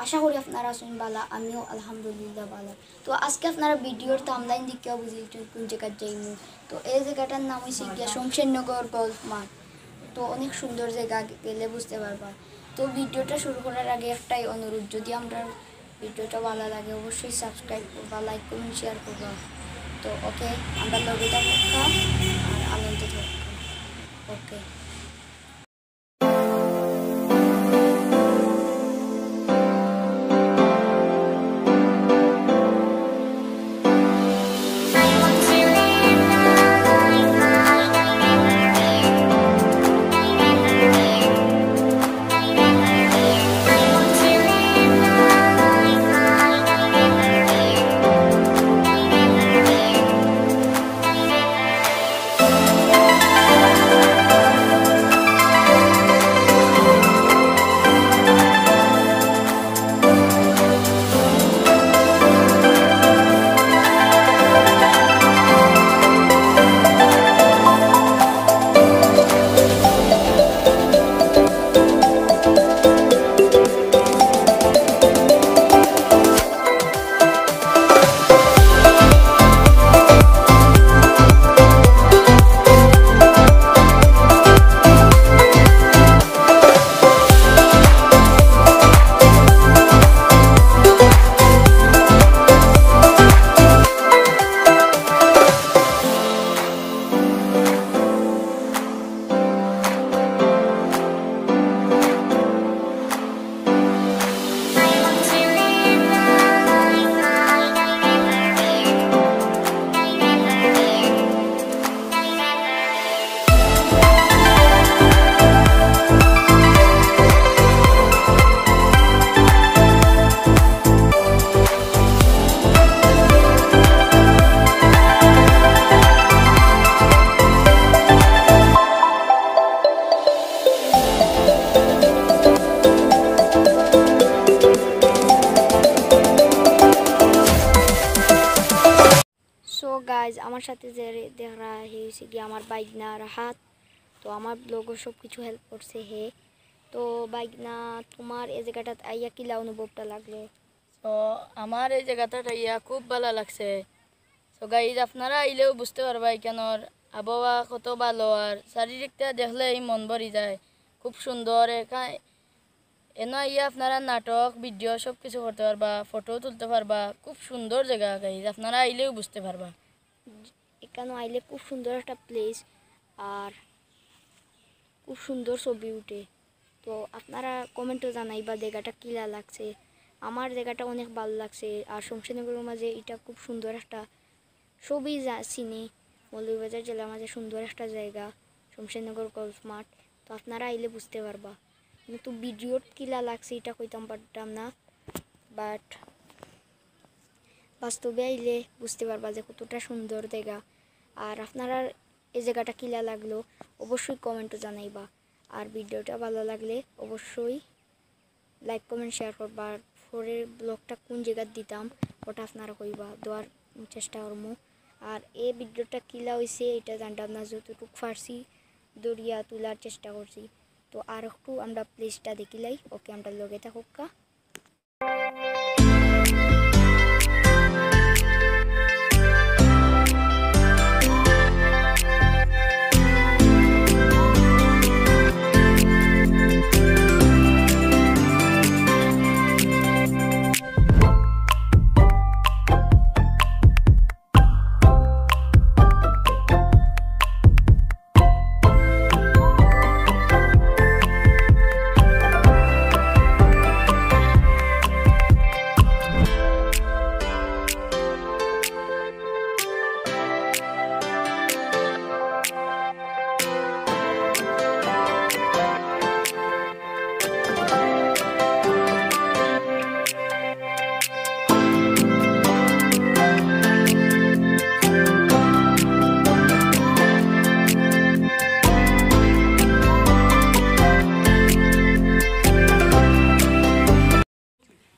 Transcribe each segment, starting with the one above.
আশা করি আপনারা আছেন ভালো, আমিও আলহামদুলিল্লাহ ভালো। তো আজকে আপনারা ভিডিওর থাম্বনেইল দেখে বুঝিয়েছেন কোন জায়গায় যাইমু। তো এই জায়গাটার নাম হচ্ছে গিয়া শমশেরনগর গল্ফ মাঠ। তো অনেক সুন্দর জায়গা, গেলে বুঝতে পারবা। তো ভিডিওটা শুরু করার আগে একটাই অনুরোধ, যদি আমরা ভিডিওটা ভালো লাগে অবশ্যই সাবস্ক্রাইব করবা, লাইক কমেন্ট শেয়ার করবা। তো ওকে, আমরা লগে থাকা আর আনন্দ থাকা। ওকে। সো গাইজ, আমার সাথে যে দেখা হয়েছে কি আমার বাইকনা রাহাত। তো আমার ব্লগও সব কিছু হেল্প করছে হে। তো বাইকনা, তোমার এই জায়গাটা আইয়া কিলা অনুভবটা লাগলো? তো আমার এই জায়গাটা আইয়া খুব ভালো লাগছে। তো গাইজ, আপনারা আইলেও বুঝতে পারবা এখানোর আবহাওয়া কত ভালো, আর চারিদিকটা দেখলেই মন ভরি যায়। খুব সুন্দর এনে আইয়া আপনারা নাটক ভিডিও সব কিছু করতে পারবা, ফটো তুলতে পারবা। খুব সুন্দর জায়গা গাইজ, আপনারা আইলেও বুঝতে পারবা। এখানে আইলে খুব সুন্দর একটা প্লেস, আর খুব সুন্দর ছবি উঠে। তো আপনারা কমেন্টও জানাইবা জায়গাটা কিলা লাগছে। আমার জায়গাটা অনেক ভালো লাগছে, আর শমশেরনগরের মাঝে এটা খুব সুন্দর একটা ছবি চিনি। মৌলভীবাজার জেলার মাঝে সুন্দর একটা জায়গা শমশেরনগর গল্ফ মাঠ। তো আপনারা আইলে বুঝতে পারবা, কিন্তু ভিডিওর কিলা লাগছে এটা কইতাম পারতাম না, বাট বাস্তবে আইলে বুঝতে পারবা যে কতটা সুন্দর জায়গা। আর আপনারা এই জায়গাটা কিলা লাগলো অবশ্যই কমেন্টও জানাইবা, আর ভিডিওটা ভালো লাগলে অবশ্যই লাইক কমেন্ট শেয়ার করবা। আর পরের ব্লগটা কোন জায়গায় দিতাম ওটা আপনারা কইবা, দেওয়ার চেষ্টা করবো। আর এই ভিডিওটা কিলা হয়েছে এটা জানতাম না, যতটুকু ফার্সি দরিয়া তোলার চেষ্টা করছি। তো আর একটু আমরা প্লেসটা দেখিলাই। ওকে, আমরা লগে থাকুকা।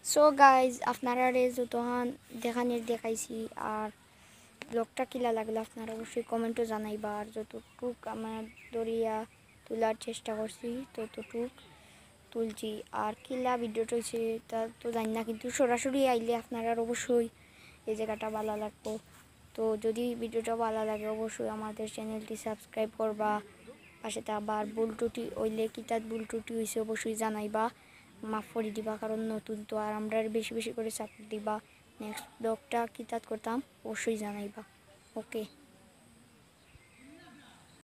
সো গাইজ, আপনারা যতক্ষণ দেখাইছি আর ব্লগটা কিলা লাগলো আপনারা অবশ্যই কমেন্টও জানাইবা। আর যতটুক আমার দরিয়া তোলার চেষ্টা করছি ততটুক। তুলছি। আর কিলা ভিডিওটা হয়েছে তা তো জানি না, কিন্তু সরাসরি আইলে আপনারা অবশ্যই এই জায়গাটা ভালো লাগবো। তো যদি ভিডিওটা ভালো লাগে অবশ্যই আমাদের চ্যানেলটি সাবস্ক্রাইব করবা, পাশে আবার ভুল ত্রুটি হইলে কিতাব ভুল ত্রুটি হয়েছে অবশ্যই জানাইবা, মাফ করে দিবা, কারণ নতুন তো আর আমরা বেশি বেশি করে সাপোর্ট দিবা। নেক্সট ব্লগটা কিতাব করতাম অবশ্যই জানাইবা। ওকে।